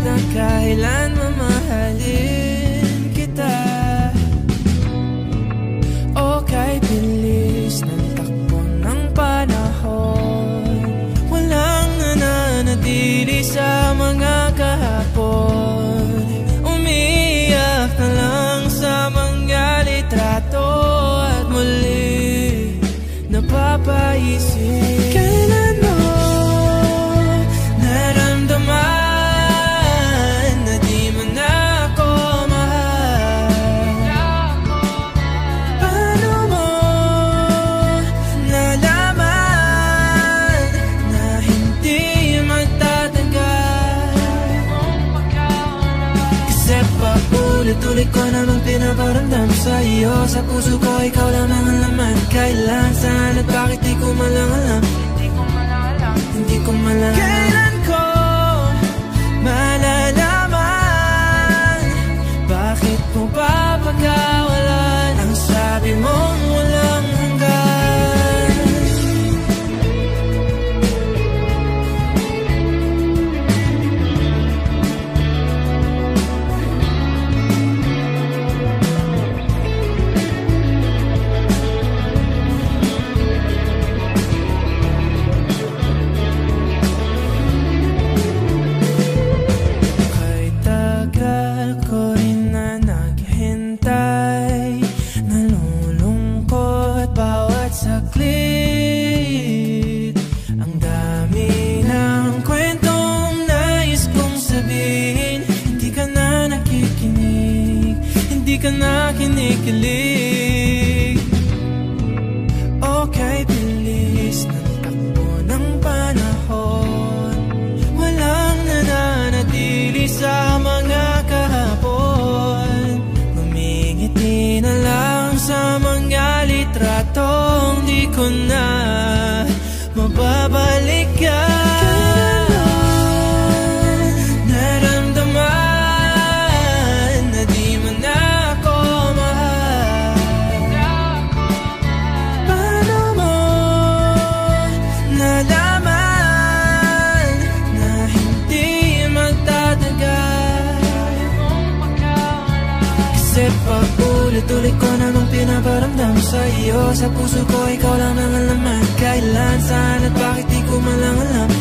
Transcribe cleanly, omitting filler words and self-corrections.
na kailan mamahalin kita. O kay bilis ng takbo ng panahon, walang nananatili sa mga kahapon. Umiyak na lang sa mga litrato at muli napapaisip, kailan mo naramdaman na di mo na ako mahal? Paano mo nalaman na hindi magtatagal? Kasi paulit-ulit ko namang pinaparamdam sa iyo. Sa puso ko ikaw lang ang laman. Kailan, saan at bakit di ko malang alam? Hindi ko malang alam. Kailan ko malalaman? Bakit mo papagawalan ang sabi mong walang hanggan? Hindi ka na kinikilig. Okay, bilis ng takbo ng panahon, walang nananatili sa mga kahapon. Ngumingiti na lang sa mga litratong di ko na mababalikan. Paulit-ulit ko namang pinaparamdam sa iyo. Sa puso ko ikaw lang ang laman. Kailan, saan at bakit di ko malang alam?